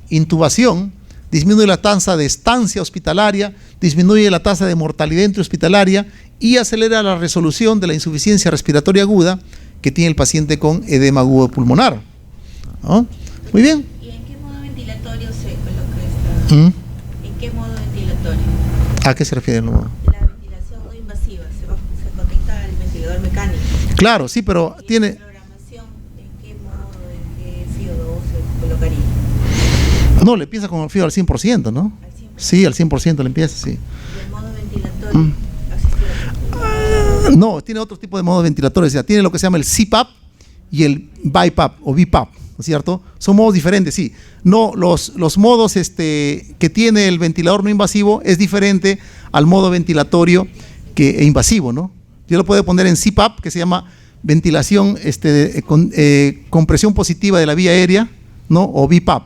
Speaker 1: intubación, disminuye la tasa de estancia hospitalaria, disminuye la tasa de mortalidad intrahospitalaria y acelera la resolución de la insuficiencia respiratoria aguda que tiene el paciente con edema agudo pulmonar, ¿no? Muy bien.
Speaker 2: ¿Y en qué modo ventilatorio se coloca esta? ¿En qué modo ventilatorio?
Speaker 1: ¿A qué se refiere?
Speaker 2: La ventilación no invasiva se conecta al ventilador mecánico.
Speaker 1: Claro, sí, pero
Speaker 2: ¿Y
Speaker 1: tiene...
Speaker 2: la programación en qué modo, en qué CO2 se colocaría?
Speaker 1: No, le empieza con el frío al 100%, ¿no?
Speaker 2: ¿Al 100%?
Speaker 1: Sí, al 100% le empieza, sí.
Speaker 2: ¿Y el modo ventilatorio asistido?
Speaker 1: No, tiene otro tipo de modos ventilatorios. O sea, tiene lo que se llama el CPAP y el BiPAP o BiPAP, ¿no es cierto? Son modos diferentes, sí. No, los modos que tiene el ventilador no invasivo es diferente al modo ventilatorio invasivo, ¿no? Yo lo puedo poner en CPAP, que se llama ventilación con presión positiva de la vía aérea, ¿no? O BiPAP.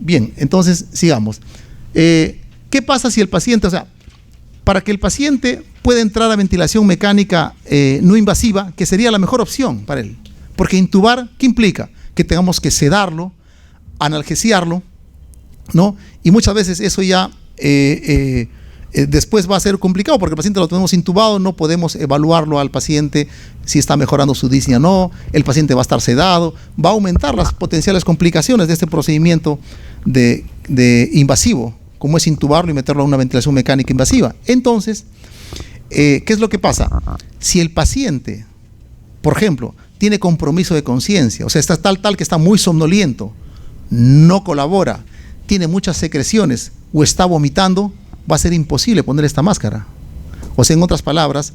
Speaker 1: Bien, entonces sigamos. ¿Qué pasa si el paciente, o sea, para que el paciente pueda entrar a ventilación mecánica no invasiva, que sería la mejor opción para él? Porque intubar, ¿qué implica? Que tengamos que sedarlo, analgesiarlo, ¿no? Y muchas veces eso ya después va a ser complicado, porque el paciente lo tenemos intubado, no podemos evaluarlo al paciente si está mejorando su disnea o no, el paciente va a estar sedado, va a aumentar las potenciales complicaciones de este procedimiento de invasivo, como es intubarlo y meterlo a una ventilación mecánica invasiva. Entonces, ¿qué es lo que pasa? Si el paciente, por ejemplo, tiene compromiso de conciencia, o sea, está tal que está muy somnoliento, no colabora, tiene muchas secreciones o está vomitando, va a ser imposible poner esta máscara. O sea, en otras palabras,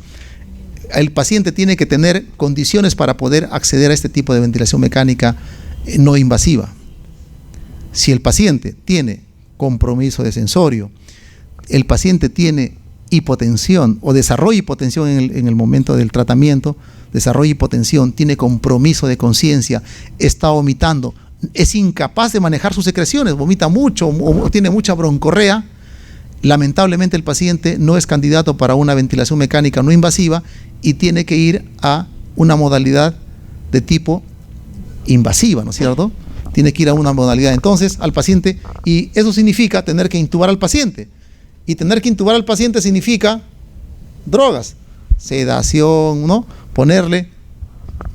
Speaker 1: el paciente tiene que tener condiciones para poder acceder a este tipo de ventilación mecánica no invasiva. Si el paciente tiene compromiso de sensorio, el paciente tiene hipotensión o desarrolla hipotensión en el momento del tratamiento, desarrolla hipotensión, tiene compromiso de conciencia, está vomitando, es incapaz de manejar sus secreciones, vomita mucho o tiene mucha broncorrea, lamentablemente el paciente no es candidato para una ventilación mecánica no invasiva y tiene que ir a una modalidad de tipo invasiva, ¿no es cierto? Tiene que ir a una modalidad entonces al paciente, y eso significa tener que intubar al paciente. Y tener que intubar al paciente significa drogas, sedación, ¿no? Ponerle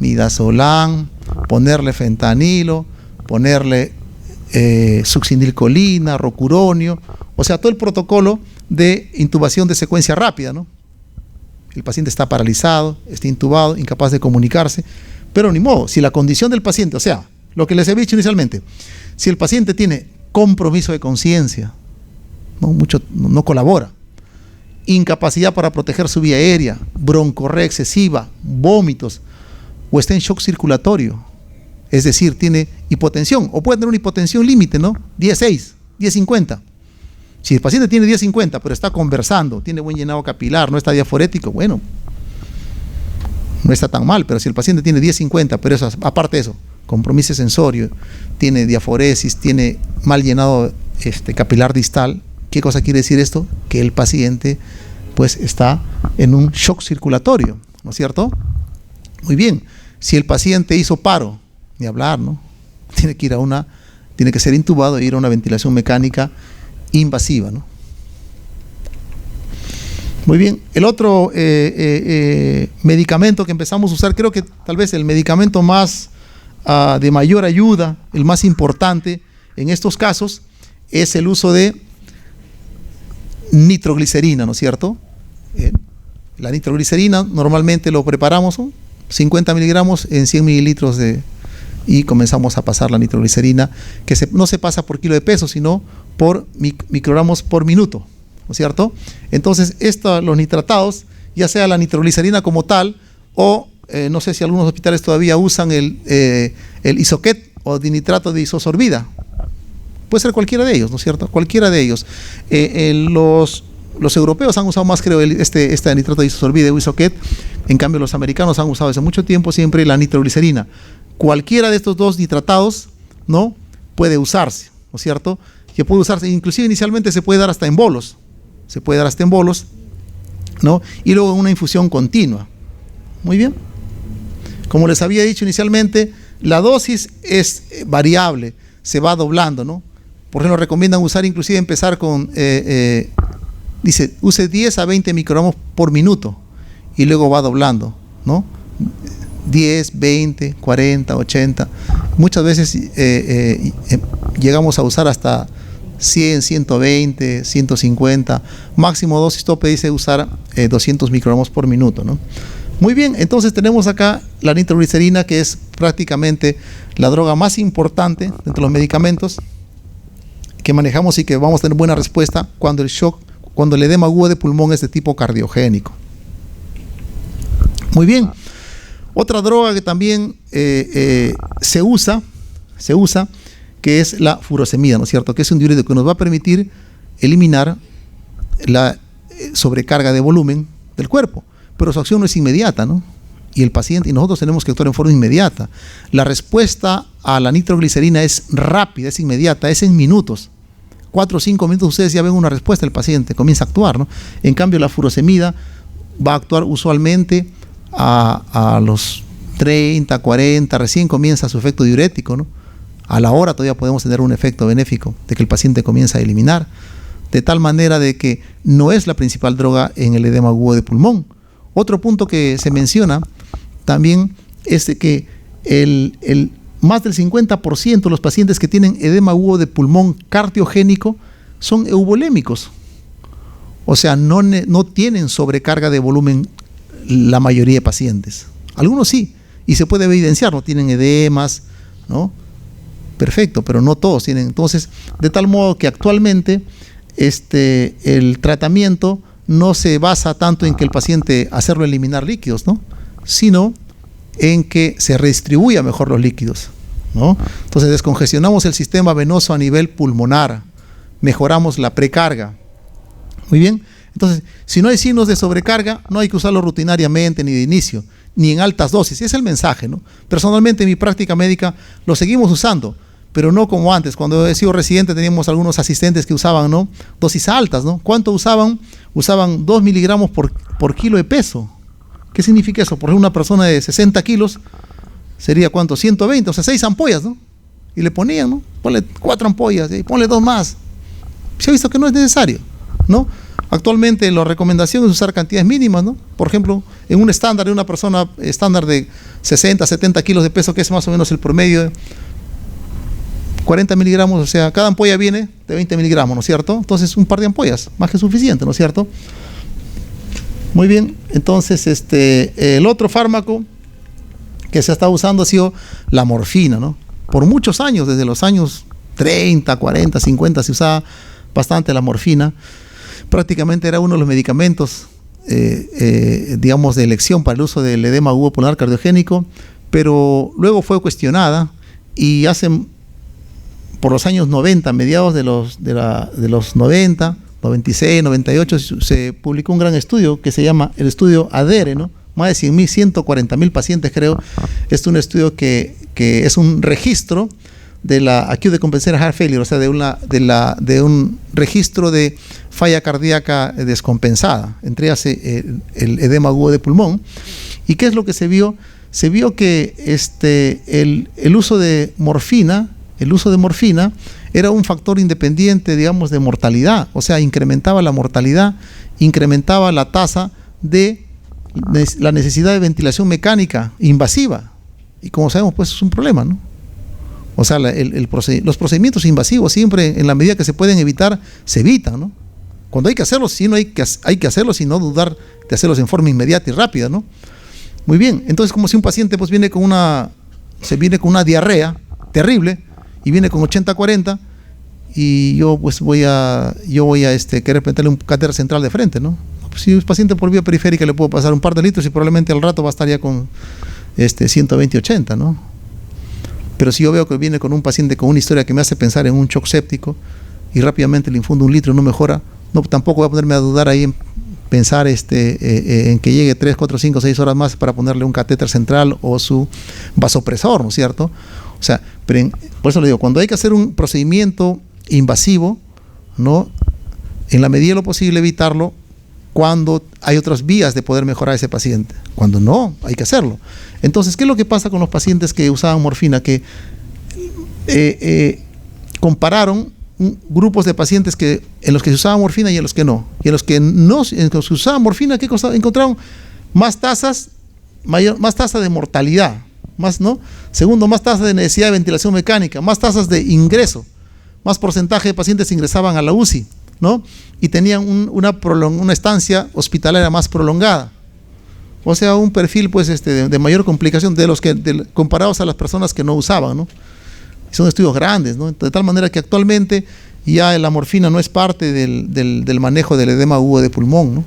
Speaker 1: midazolam, ponerle fentanilo, ponerle succinilcolina, rocuronio, o sea, todo el protocolo de intubación de secuencia rápida, ¿no? El paciente está paralizado, está intubado, incapaz de comunicarse, pero ni modo, si la condición del paciente, o sea, lo que les he dicho inicialmente, si el paciente tiene compromiso de conciencia, no colabora, incapacidad para proteger su vía aérea, broncorrea excesiva, vómitos, o está en shock circulatorio, es decir, tiene hipotensión, o puede tener una hipotensión límite, ¿no? 10.6, 10.50. Si el paciente tiene 10.50, pero está conversando, tiene buen llenado capilar, no está diaforético, bueno, no está tan mal. Pero si el paciente tiene 10.50, pero eso, aparte de eso, compromiso sensorio, tiene diaforesis, tiene mal llenado capilar distal, ¿qué cosa quiere decir esto? Que el paciente pues está en un shock circulatorio, ¿no es cierto? Muy bien, si el paciente hizo paro, ni hablar, ¿no? Tiene que ser intubado e ir a una ventilación mecánica invasiva, ¿no? Muy bien, el otro medicamento que empezamos a usar, creo que tal vez el medicamento más de mayor ayuda, el más importante en estos casos, es el uso de nitroglicerina, ¿no es cierto? La nitroglicerina normalmente lo preparamos, ¿no? 50 miligramos en 100 mililitros y comenzamos a pasar la nitroglicerina, que no se pasa por kilo de peso, sino por microgramos por minuto, ¿no es cierto? Entonces, los nitratados, ya sea la nitroglicerina como tal, o no sé si algunos hospitales todavía usan el isoquet o dinitrato de isosorbida. Puede ser cualquiera de ellos, ¿no es cierto? Cualquiera de ellos. Los europeos han usado más, creo, este nitrato de isosorbida o isoquet. En cambio, los americanos han usado hace mucho tiempo siempre la nitroglicerina. Cualquiera de estos dos nitratados, ¿no?, puede usarse, ¿no es cierto? Que puede usarse, inclusive inicialmente se puede dar hasta en bolos. Se puede dar hasta en bolos, ¿no? Y luego en una infusión continua. Muy bien. Como les había dicho inicialmente, la dosis es variable, se va doblando, ¿no? Por ejemplo, recomiendan usar, inclusive empezar con, dice, use 10 a 20 microgramos por minuto y luego va doblando, ¿no? 10, 20, 40, 80. Muchas veces llegamos a usar hasta 100, 120, 150. Máximo dosis tope dice usar 200 microgramos por minuto, ¿no? Muy bien, entonces tenemos acá la nitroglicerina, que es prácticamente la droga más importante entre los medicamentos que manejamos y que vamos a tener buena respuesta cuando el edema agudo de pulmón es de tipo cardiogénico. Muy bien. Otra droga que también se usa, que es la furosemida, ¿no es cierto? Que es un diurético que nos va a permitir eliminar la sobrecarga de volumen del cuerpo, pero su acción no es inmediata, ¿no? Y el paciente y nosotros tenemos que actuar en forma inmediata. La respuesta a la nitroglicerina es rápida, es inmediata, es en minutos. 4 o 5 minutos ustedes ya ven una respuesta del paciente, comienza a actuar, ¿no? En cambio la furosemida va a actuar usualmente a los 30, 40, recién comienza su efecto diurético, ¿no? A la hora todavía podemos tener un efecto benéfico de que el paciente comienza a eliminar, de tal manera de que no es la principal droga en el edema agudo de pulmón. Otro punto que se menciona también es de que más del 50% de los pacientes que tienen edema agudo de pulmón cardiogénico son eubolémicos. O sea, no tienen sobrecarga de volumen la mayoría de pacientes. Algunos sí, y se puede evidenciar, no tienen edemas, ¿no? Perfecto, pero no todos tienen. Entonces, de tal modo que actualmente el tratamiento no se basa tanto en que el paciente hacerlo eliminar líquidos, ¿no? Sino en que se redistribuya mejor los líquidos, ¿no? Entonces descongestionamos el sistema venoso a nivel pulmonar, mejoramos la precarga. Muy bien, entonces si no hay signos de sobrecarga, no hay que usarlo rutinariamente ni de inicio, ni en altas dosis. Ese es el mensaje, ¿no? Personalmente en mi práctica médica lo seguimos usando, pero no como antes. Cuando he sido residente teníamos algunos asistentes que usaban, ¿no?, dosis altas, ¿no? ¿Cuánto usaban? Usaban 2 miligramos por kilo de peso. ¿Qué significa eso? Por ejemplo, una persona de 60 kilos sería ¿cuánto? 120, o sea, 6 ampollas, ¿no? Y le ponían, ¿no? Ponle 4 ampollas y ponle 2 más. Se ha visto que no es necesario, ¿no? Actualmente la recomendación es usar cantidades mínimas, ¿no? Por ejemplo, en un estándar de una persona estándar de 60, 70 kilos de peso, que es más o menos el promedio, 40 miligramos, o sea, cada ampolla viene de 20 miligramos, ¿no es cierto? Entonces, un par de ampollas, más que suficiente, ¿no es cierto? Muy bien, entonces el otro fármaco que se ha estado usando ha sido la morfina, ¿no? Por muchos años, desde los años 30, 40, 50, se usaba bastante la morfina. Prácticamente era uno de los medicamentos, digamos, de elección para el uso del edema agudo pulmonar cardiogénico, pero luego fue cuestionada y por los años 90, mediados de los 90, 96, 98, se publicó un gran estudio que se llama el estudio ADERE, ¿no? Más de 100.000, 140.000 pacientes, creo. Es un estudio que es un registro de la acute compensatory heart failure, o sea, de un registro de falla cardíaca descompensada, entre ellas el edema agudo de pulmón. ¿Y qué es lo que se vio? Se vio que el uso de morfina era un factor independiente, digamos, de mortalidad, o sea, incrementaba la mortalidad, incrementaba la tasa de la necesidad de ventilación mecánica invasiva, y como sabemos, pues es un problema, ¿no? O sea, los procedimientos invasivos siempre, en la medida que se pueden evitar, se evitan, ¿no? Cuando hay que hacerlos, sí, no hay que hacerlos, y no dudar de hacerlos en forma inmediata y rápida, ¿no? Muy bien, entonces como si un paciente pues viene con una diarrea terrible, y viene con 80-40, y yo pues voy a querer meterle un catéter central de frente, ¿no? Pues si es paciente por vía periférica le puedo pasar un par de litros y probablemente al rato va a estar ya con 120-80, ¿no? Pero si yo veo que viene con un paciente con una historia que me hace pensar en un shock séptico y rápidamente le infundo un litro y no mejora, no, tampoco voy a ponerme a dudar ahí en pensar en que llegue 3, 4, 5, 6 horas más para ponerle un catéter central o su vasopresor, ¿no es cierto? O sea, por eso le digo, cuando hay que hacer un procedimiento invasivo, ¿no?, en la medida de lo posible evitarlo cuando hay otras vías de poder mejorar a ese paciente. Cuando no, hay que hacerlo. Entonces, ¿qué es lo que pasa con los pacientes que usaban morfina? Que compararon grupos de pacientes en los que se usaba morfina y en los que no. Y en los que se usaba morfina, ¿qué cosa? Encontraron más tasa de mortalidad, ¿no? Segundo, más tasa de necesidad de ventilación mecánica, más tasas de ingreso, más porcentaje de pacientes ingresaban a la UCI, ¿no? Y tenían una estancia hospitalaria más prolongada. O sea, un perfil pues de mayor complicación comparados a las personas que no usaban, ¿no? Son estudios grandes, ¿no? De tal manera que actualmente ya la morfina no es parte del manejo del edema agudo de pulmón, ¿no?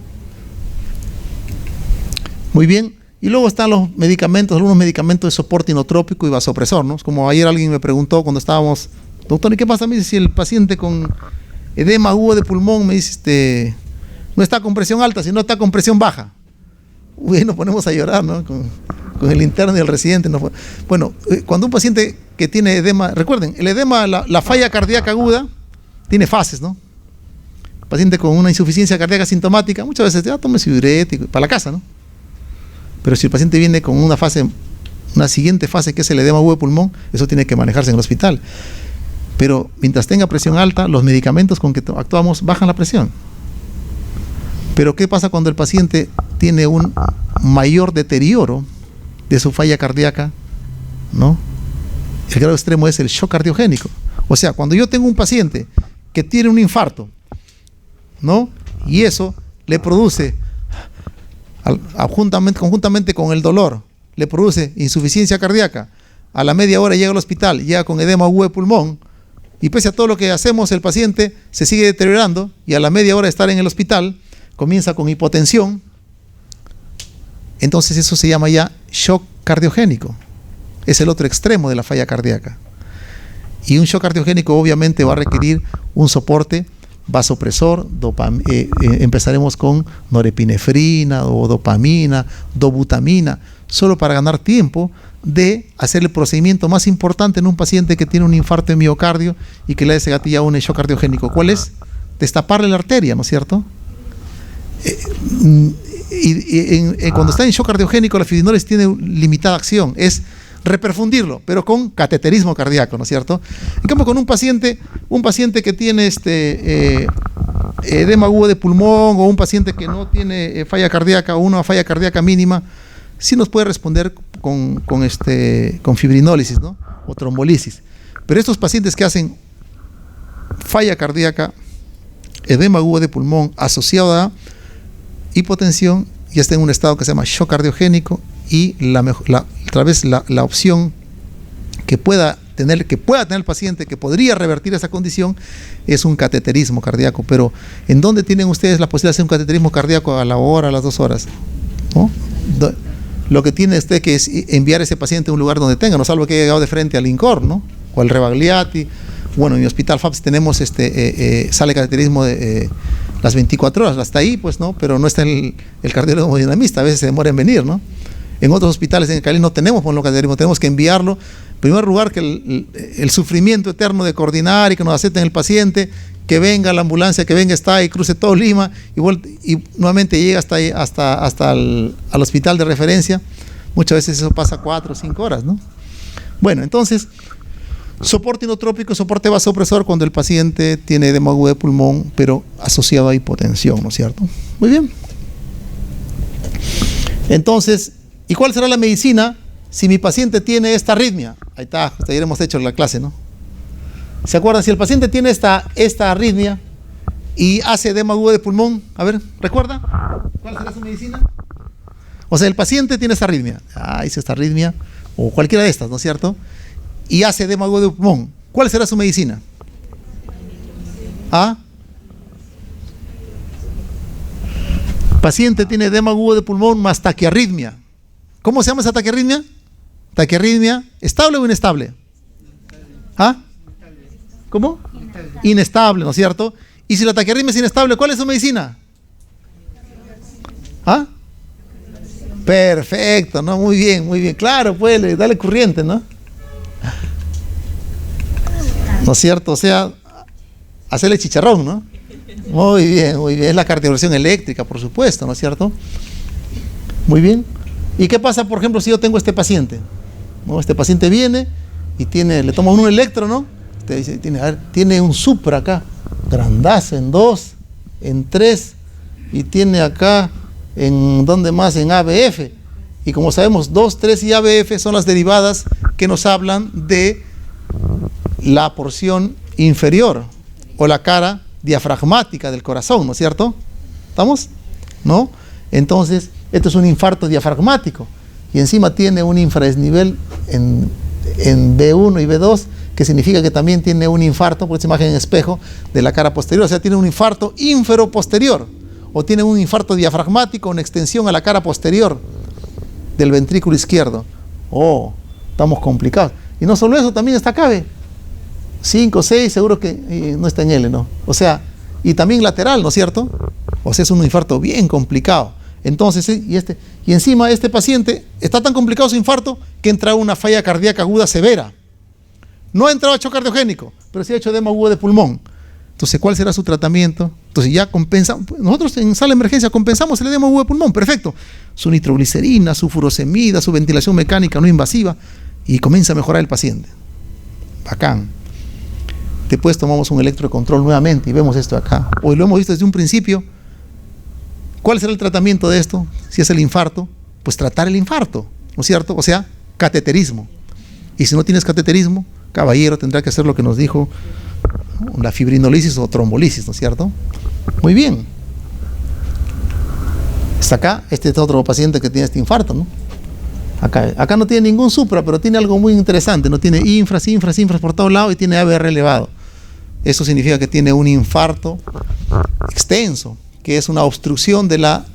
Speaker 1: Muy bien, Y luego están los medicamentos, algunos medicamentos de soporte inotrópico y vasopresor, ¿no? Como ayer alguien me preguntó cuando estábamos, doctor, ¿y qué pasa? Me dice, si el paciente con edema agudo de pulmón, me dice, no está con presión alta, sino está con presión baja. Uy, nos ponemos a llorar, ¿no? Con el interno y el residente. ¿No? Bueno, cuando un paciente que tiene edema, recuerden, el edema, la falla cardíaca aguda, tiene fases, ¿no? Paciente con una insuficiencia cardíaca sintomática, muchas veces ya tome su diurético para la casa, ¿no? Pero si el paciente viene con una siguiente fase que es el edema agudo de pulmón, eso tiene que manejarse en el hospital. Pero mientras tenga presión alta, los medicamentos con que actuamos bajan la presión. Pero ¿qué pasa cuando el paciente tiene un mayor deterioro de su falla cardíaca? ¿No? El grado extremo es el shock cardiogénico. O sea, cuando yo tengo un paciente que tiene un infarto, ¿no? Y eso le produce, conjuntamente con el dolor, le produce insuficiencia cardíaca, a la media hora llega al hospital, llega con edema agudo de pulmón, y pese a todo lo que hacemos, el paciente se sigue deteriorando, y a la media hora de estar en el hospital, comienza con hipotensión. Entonces eso se llama ya shock cardiogénico. Es el otro extremo de la falla cardíaca. Y un shock cardiogénico obviamente va a requerir un soporte vasopresor, empezaremos con norepinefrina o dopamina, dobutamina, solo para ganar tiempo de hacer el procedimiento más importante en un paciente que tiene un infarto de miocardio y que le hace gatilla un shock cardiogénico. ¿Cuál es? Destaparle la arteria, ¿no es cierto? Cuando está en shock cardiogénico, la fibrinólisis tiene limitada acción, es reperfundirlo, pero con cateterismo cardíaco, ¿no es cierto? En cambio, con un paciente que tiene edema agudo de pulmón, o un paciente que no tiene falla cardíaca o una falla cardíaca mínima, sí nos puede responder con fibrinólisis, ¿no? O trombolisis. Pero estos pacientes que hacen falla cardíaca, edema agudo de pulmón asociado a hipotensión, ya está en un estado que se llama shock cardiogénico, y la opción que pueda tener el paciente, que podría revertir esa condición, es un cateterismo cardíaco. Pero ¿en dónde tienen ustedes la posibilidad de hacer un cateterismo cardíaco a la hora, a las 2 horas? ¿No? Lo que tiene usted que es enviar a ese paciente a un lugar donde tenga, no salvo que haya llegado de frente al INCOR, ¿no? O al Rebagliati. Bueno, en mi hospital FAPS tenemos sale cateterismo de las 24 horas, hasta ahí, pues, ¿no? Pero no está el cardiólogo hemodinamista, a veces se demora en venir, ¿no? En otros hospitales en Cali no tenemos cateterismo, tenemos que enviarlo. En primer lugar, que el sufrimiento eterno de coordinar y que nos acepten el paciente, que venga la ambulancia, que venga, está y cruce todo Lima y nuevamente llega hasta al hospital de referencia. Muchas veces eso pasa 4 o 5 horas, ¿no? Bueno, entonces, soporte inotrópico, soporte vasopresor cuando el paciente tiene edema agudo de pulmón, pero asociado a hipotensión, ¿no es cierto? Muy bien. Entonces, ¿y cuál será la medicina si mi paciente tiene esta arritmia? Ahí está, ayer hemos hecho la clase, ¿no? ¿Se acuerdan? Si el paciente tiene esta arritmia y hace edema agudo de pulmón, a ver, ¿recuerda? ¿Cuál será su medicina? O sea, el paciente tiene esta arritmia, hizo esta arritmia, o cualquiera de estas, ¿no es cierto? Y hace edema agudo de pulmón. ¿Cuál será su medicina? Paciente tiene edema agudo de pulmón más taquiarritmia. ¿Cómo se llama esa taquiarritmia? Taquiarritmia, ¿estable o inestable? ¿Cómo? Inestable, ¿no es cierto? Y si la taquiarritmia es inestable, ¿cuál es su medicina? Perfecto, ¿no? Muy bien, muy bien. Claro, pues, dale corriente, ¿no? ¿No es cierto? O sea, hacerle chicharrón, ¿no? Muy bien, muy bien. Es la cardioversión eléctrica, por supuesto, ¿no es cierto? Muy bien. ¿Y qué pasa, por ejemplo, si yo tengo este paciente? ¿No? Este paciente viene y le toma un electro, ¿no? Usted dice, tiene un supra acá, grandazo, en 2, en 3, y tiene acá, ¿dónde más? En ABF. Y como sabemos, 2, 3 y ABF son las derivadas que nos hablan de la porción inferior o la cara diafragmática del corazón, ¿no es cierto? ¿Estamos? ¿No? Entonces, esto es un infarto diafragmático y encima tiene un infradesnivel en B1 y B2, que significa que también tiene un infarto, por esta imagen en espejo, de la cara posterior. O sea, tiene un infarto ínfero-posterior, o tiene un infarto diafragmático, una extensión a la cara posterior. del ventrículo izquierdo. Oh, estamos complicados. Y no solo eso, también está acá, ¿ve? 5, 6, seguro que no está en L, ¿no? O sea, y también lateral, ¿no es cierto? O sea, es un infarto bien complicado. Entonces, y encima este paciente está tan complicado su infarto que entra una falla cardíaca aguda severa. No ha entrado a choque cardiogénico, pero sí ha hecho edema agudo de pulmón. Entonces, ¿cuál será su tratamiento? Entonces ya compensamos, nosotros en sala de emergencia compensamos el edema agudo de pulmón, perfecto. Su nitroglicerina, su furosemida, su ventilación mecánica no invasiva, y comienza a mejorar el paciente. Bacán. Después tomamos un electrocontrol nuevamente y vemos esto acá. Hoy lo hemos visto desde un principio. ¿Cuál será el tratamiento de esto? Si es el infarto, pues tratar el infarto, ¿no es cierto? O sea, cateterismo. Y si no tienes cateterismo, caballero, tendrá que hacer lo que nos dijo, la fibrinolisis o trombolisis, ¿no es cierto? Muy bien. Está acá, este es otro paciente que tiene este infarto, ¿no? Acá no tiene ningún supra, pero tiene algo muy interesante, no tiene infras por todos lados y tiene ABR elevado. Eso significa que tiene un infarto extenso, que es una obstrucción de la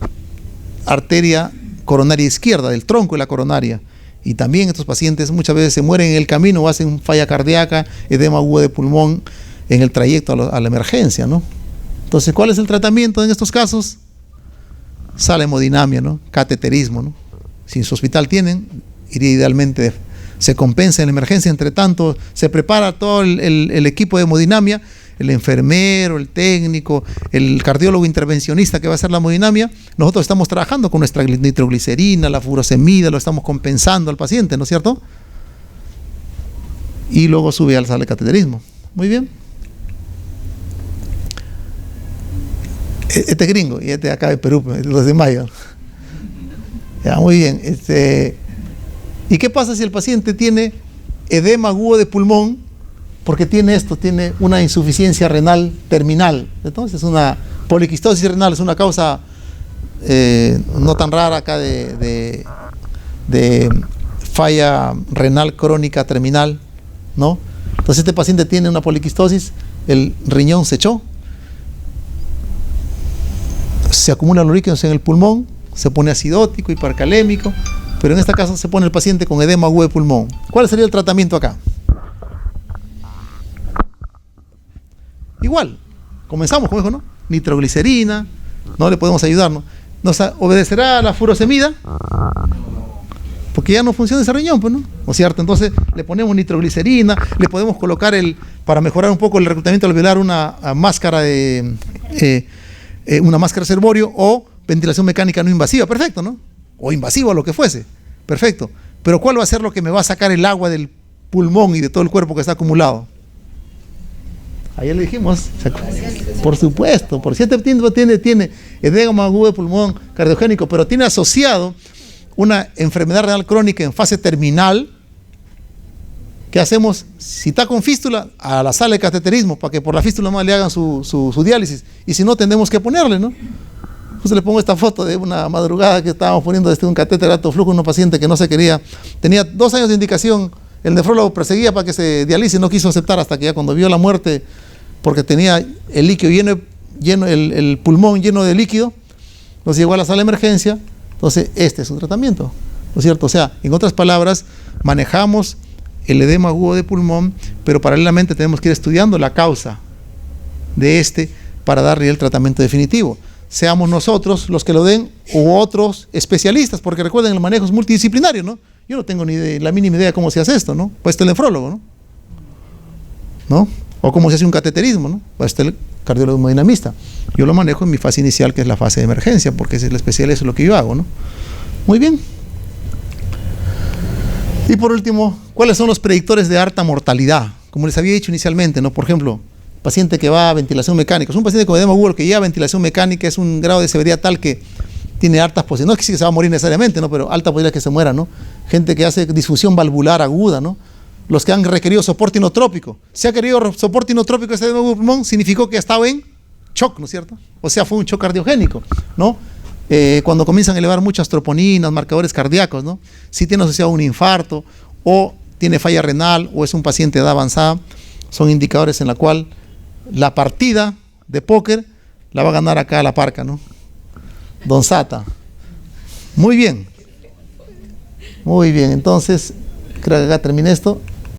Speaker 1: arteria coronaria izquierda, del tronco de la coronaria. Y también estos pacientes muchas veces se mueren en el camino o hacen falla cardíaca, edema agudo de pulmón en el trayecto a la emergencia, ¿no? Entonces, ¿cuál es el tratamiento en estos casos? Sala de hemodinamia, ¿no? Cateterismo, ¿no? Si en su hospital tienen, iría idealmente, se compensa en la emergencia, entre tanto se prepara todo el equipo de hemodinamia, el enfermero, el técnico, el cardiólogo intervencionista que va a hacer la hemodinamia. Nosotros estamos trabajando con nuestra nitroglicerina, la furosemida, lo estamos compensando al paciente, ¿no es cierto? Y luego sube al sala de cateterismo. Muy bien. Este gringo y este acá de Perú, los de Mayo. Ya, muy bien. ¿Y qué pasa si el paciente tiene edema agudo de pulmón? Porque tiene una insuficiencia renal terminal. Entonces, una poliquistosis renal es una causa no tan rara acá de falla renal crónica terminal, ¿no? Entonces, este paciente tiene una poliquistosis, el riñón se echó, se acumulan los líquidos en el pulmón, se pone acidótico, hipercalémico, pero en este caso se pone el paciente con edema agudo de pulmón. ¿Cuál sería el tratamiento acá? Igual, comenzamos con eso, ¿no? Nitroglicerina, no le podemos ayudar, ¿no? ¿Nos obedecerá la furosemida? Porque ya no funciona ese riñón, pues, ¿no? ¿No es cierto? Entonces le ponemos nitroglicerina, le podemos colocar para mejorar un poco el reclutamiento alveolar, una máscara una máscara servorio o ventilación mecánica no invasiva, perfecto, ¿no? O invasiva, lo que fuese, perfecto. Pero ¿cuál va a ser lo que me va a sacar el agua del pulmón y de todo el cuerpo que está acumulado? Ayer le dijimos, por supuesto, por cierto tiene edema agudo de pulmón cardiogénico, pero tiene asociado una enfermedad renal crónica en fase terminal. ¿Qué hacemos? Si está con fístula, a la sala de cateterismo, para que por la fístula más le hagan su diálisis, y si no, tendremos que ponerle, ¿no? Entonces le pongo esta foto de una madrugada que estábamos poniendo un catéter de alto flujo en un paciente que no se quería, tenía 2 años de indicación. El nefrólogo perseguía para que se dialice y no quiso aceptar hasta que ya cuando vio la muerte, porque tenía el líquido lleno el pulmón lleno de líquido, nos llegó a la sala de emergencia. Entonces este es un tratamiento, ¿no es cierto? O sea, en otras palabras, manejamos el edema agudo de pulmón, pero paralelamente tenemos que ir estudiando la causa de para darle el tratamiento definitivo. Seamos nosotros los que lo den u otros especialistas, porque recuerden, el manejo es multidisciplinario, ¿no? Yo no tengo ni la mínima idea de cómo se hace esto, ¿no? Pues está el nefrólogo, ¿no? O cómo se hace un cateterismo, ¿no? Pues está el cardiólogo hemodinamista. Yo lo manejo en mi fase inicial, que es la fase de emergencia, porque esa es la especialidad, eso es lo que yo hago, ¿no? Muy bien. Y por último, ¿cuáles son los predictores de alta mortalidad? Como les había dicho inicialmente, ¿no? Por ejemplo, paciente que va a ventilación mecánica. Es un paciente con edema agudo que lleva ventilación mecánica, es un grado de severidad tal que tiene altas posibilidades. No es que se va a morir necesariamente, ¿no? Pero alta posibilidad que se muera, ¿no? Gente que hace disfunción valvular aguda, ¿no? Los que han requerido soporte inotrópico. Si ha querido soporte inotrópico ese edema agudo pulmón, significó que ha estado en shock, ¿no es cierto? O sea, fue un shock cardiogénico, ¿no? Cuando comienzan a elevar muchas troponinas, marcadores cardíacos, ¿no? Si tiene asociado un infarto o tiene falla renal o es un paciente de edad avanzada, son indicadores en la cual la partida de póker la va a ganar acá la parca, ¿no? Don Sata. Muy bien. Muy bien, entonces creo que acá termina esto.